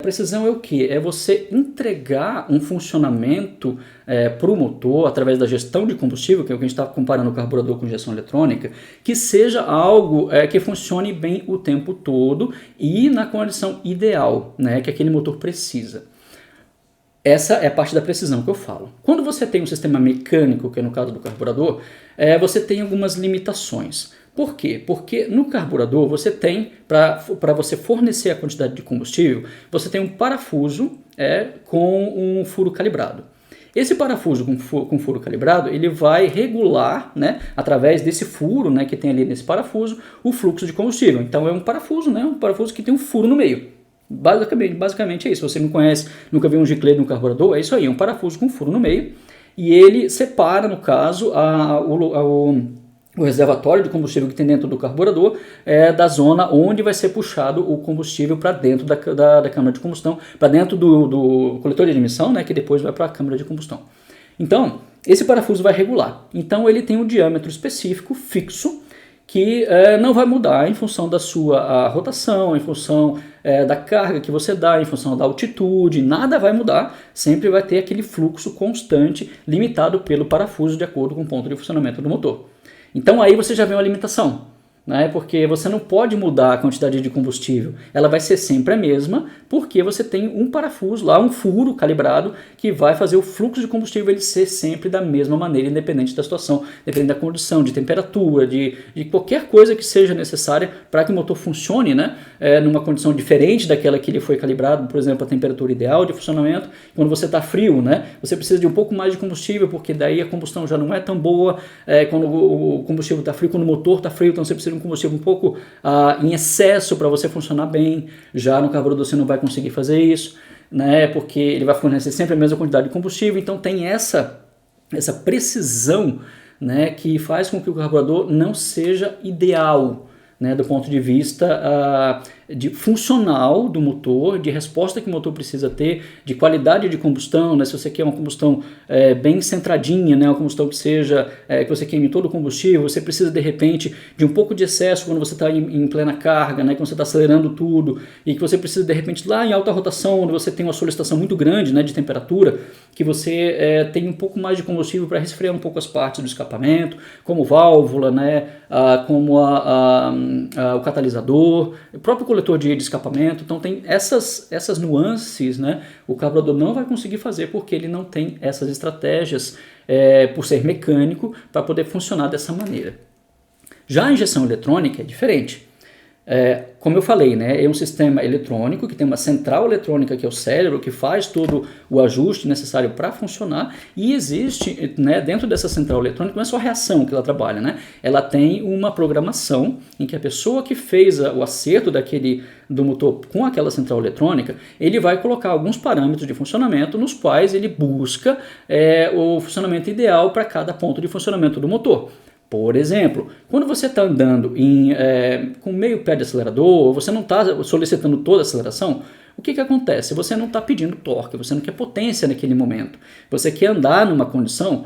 precisão é o quê? É você entregar um funcionamento para o motor, através da gestão de combustível, que é o que a gente está comparando o carburador com injeção eletrônica, que seja algo que funcione bem o tempo todo e na condição ideal, né, que aquele motor precisa. Essa é a parte da precisão que eu falo. Quando você tem um sistema mecânico, que é no caso do carburador, você tem algumas limitações. Por quê? Porque no carburador você tem, para você fornecer a quantidade de combustível, você tem um parafuso com um furo calibrado. Esse parafuso com furo calibrado, ele vai regular, né, através desse furo, né, que tem ali nesse parafuso, o fluxo de combustível. Então é um parafuso, né, um parafuso que tem um furo no meio. Basicamente é isso. Se você não conhece, nunca viu um giclete no carburador, é isso aí, é um parafuso com furo no meio, e ele separa, no caso, o reservatório de combustível que tem dentro do carburador da zona onde vai ser puxado o combustível para dentro da câmara de combustão, para dentro do coletor de admissão, né, que depois vai para a câmara de combustão. Então, esse parafuso vai regular. Então, ele tem um diâmetro específico, fixo, que não vai mudar em função da sua rotação, em função da carga que você dá, em função da altitude, nada vai mudar, sempre vai ter aquele fluxo constante, limitado pelo parafuso de acordo com o ponto de funcionamento do motor. Então aí você já vê uma limitação, né? Porque você não pode mudar a quantidade de combustível, ela vai ser sempre a mesma, porque você tem um parafuso lá, um furo calibrado, que vai fazer o fluxo de combustível ele ser sempre da mesma maneira, independente da situação, independente da condição, de temperatura, de qualquer coisa que seja necessária para que o motor funcione, né, numa condição diferente daquela que ele foi calibrado, por exemplo, a temperatura ideal de funcionamento. Quando você está frio, né, você precisa de um pouco mais de combustível, porque daí a combustão já não é tão boa, quando o combustível está frio, quando o motor está frio, então você precisa de um combustível um pouco em excesso para você funcionar bem. Já no carburador você não vai conseguir fazer isso, né, porque ele vai fornecer sempre a mesma quantidade de combustível, então tem essa precisão, né, que faz com que o carburador não seja ideal, né, do ponto de vista de funcional do motor, de resposta que o motor precisa ter, de qualidade de combustão, né, se você quer uma combustão bem centradinha, né, uma combustão que seja, que você queime todo o combustível, você precisa de repente de um pouco de excesso quando você está em plena carga, né, quando você está acelerando tudo, e que você precisa de repente lá em alta rotação, onde você tem uma solicitação muito grande, né, de temperatura, que você tem um pouco mais de combustível para resfriar um pouco as partes do escapamento, como válvula, né, como o catalisador, o próprio coletor de escapamento. Então tem essas nuances, né, o carburador não vai conseguir fazer porque ele não tem essas estratégias, por ser mecânico, para poder funcionar dessa maneira. Já a injeção eletrônica é diferente. Como eu falei, né, é um sistema eletrônico que tem uma central eletrônica, que é o cérebro, que faz todo o ajuste necessário para funcionar, e existe, né, dentro dessa central eletrônica, não é só a reação que ela trabalha, né, ela tem uma programação em que a pessoa que fez o acerto do motor com aquela central eletrônica, ele vai colocar alguns parâmetros de funcionamento nos quais ele busca o funcionamento ideal para cada ponto de funcionamento do motor. Por exemplo, quando você está andando com meio pé de acelerador, ou você não está solicitando toda a aceleração, o que acontece? Você não está pedindo torque, você não quer potência naquele momento. Você quer andar numa condição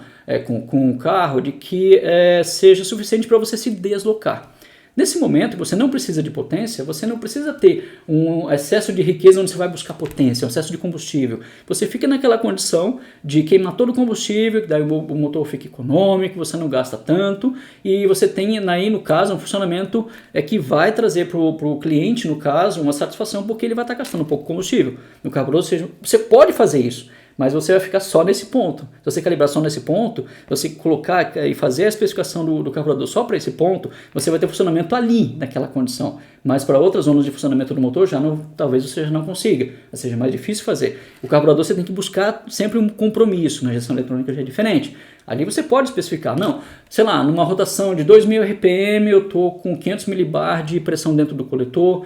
com o carro de que seja suficiente para você se deslocar. Nesse momento, você não precisa de potência, você não precisa ter um excesso de riqueza onde você vai buscar potência, um excesso de combustível. Você fica naquela condição de queimar todo o combustível, que daí o motor fica econômico, você não gasta tanto, e você tem aí, no caso, um funcionamento que vai trazer para o cliente, no caso, uma satisfação, porque ele vai estar gastando um pouco de combustível no carburador. Ou seja, você pode fazer isso, mas você vai ficar só nesse ponto. Se você calibrar só nesse ponto, se você colocar e fazer a especificação do carburador só para esse ponto, você vai ter funcionamento ali, naquela condição. Mas para outras zonas de funcionamento do motor, talvez você já não consiga, seja mais difícil fazer. O carburador você tem que buscar sempre um compromisso, na injeção eletrônica já é diferente. Ali você pode especificar, não, sei lá, numa rotação de 2.000 RPM, eu estou com 500 milibar de pressão dentro do coletor.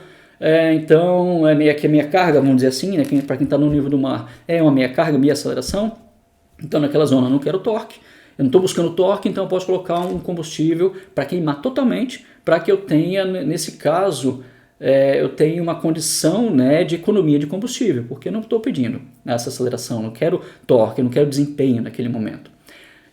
Então, que a minha carga, vamos dizer assim, né, para quem está no nível do mar, é uma meia carga, meia aceleração. Então, naquela zona eu não quero torque, eu não estou buscando torque, então eu posso colocar um combustível para queimar totalmente, para que eu tenha, nesse caso, eu tenho uma condição, né, de economia de combustível, porque eu não estou pedindo essa aceleração, não quero torque, eu não quero desempenho naquele momento.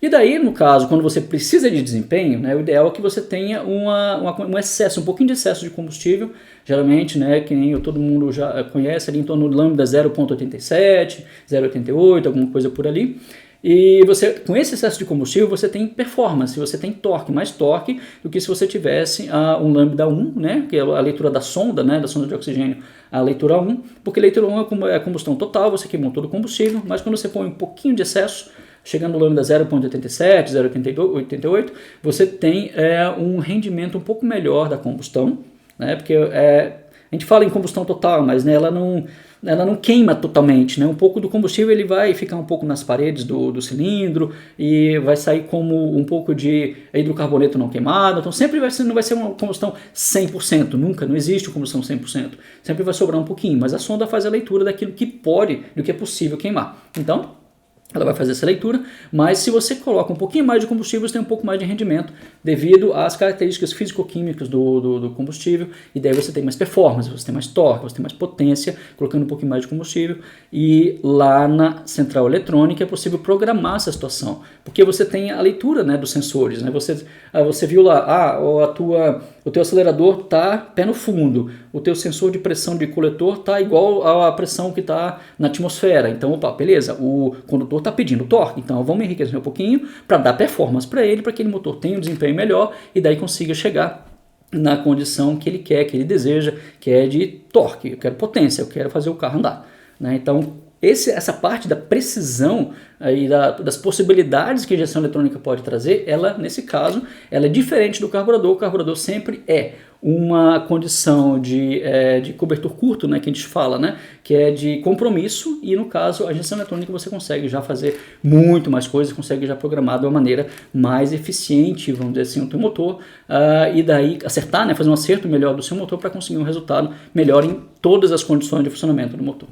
E daí, no caso, quando você precisa de desempenho, né, o ideal é que você tenha um excesso, um pouquinho de excesso de combustível, geralmente, né, que nem todo mundo já conhece, ali em torno do lambda 0,87, 0,88, alguma coisa por ali. E você, com esse excesso de combustível, você tem performance, você tem torque, mais torque do que se você tivesse um lambda 1, né, que é a leitura da sonda, né, da sonda de oxigênio, a leitura 1, porque a leitura 1 é a combustão total, você queimou todo o combustível, mas quando você põe um pouquinho de excesso, chegando no lambda 0,87, 0,88, você tem um rendimento um pouco melhor da combustão, né, porque a gente fala em combustão total, mas né, ela não queima totalmente, né? Um pouco do combustível ele vai ficar um pouco nas paredes do cilindro e vai sair como um pouco de hidrocarboneto não queimado, então sempre não vai ser uma combustão 100%, nunca, não existe combustão 100%, sempre vai sobrar um pouquinho, mas a sonda faz a leitura daquilo que pode, do que é possível queimar. Então, ela vai fazer essa leitura, mas se você coloca um pouquinho mais de combustível, você tem um pouco mais de rendimento devido às características físico-químicas do combustível, e daí você tem mais performance, você tem mais torque, você tem mais potência, colocando um pouquinho mais de combustível, e lá na central eletrônica é possível programar essa situação, porque você tem a leitura, né, dos sensores, né, você viu lá, o teu acelerador está pé no fundo, o teu sensor de pressão de coletor está igual à pressão que está na atmosfera, então, opa, beleza, o condutor está pedindo torque, então vamos enriquecer um pouquinho para dar performance para ele, para que aquele motor tenha um desempenho melhor e daí consiga chegar na condição que ele quer, que ele deseja, que é de torque, eu quero potência, eu quero fazer o carro andar, né? Então essa parte da precisão e das possibilidades que a injeção eletrônica pode trazer, ela, nesse caso, ela é diferente do carburador. O carburador sempre é uma condição de cobertor curto, né, que a gente fala, né, que é de compromisso, e no caso a injeção eletrônica você consegue já fazer muito mais coisas, consegue já programar de uma maneira mais eficiente, vamos dizer assim, o teu motor, e daí acertar, né, fazer um acerto melhor do seu motor para conseguir um resultado melhor em todas as condições de funcionamento do motor.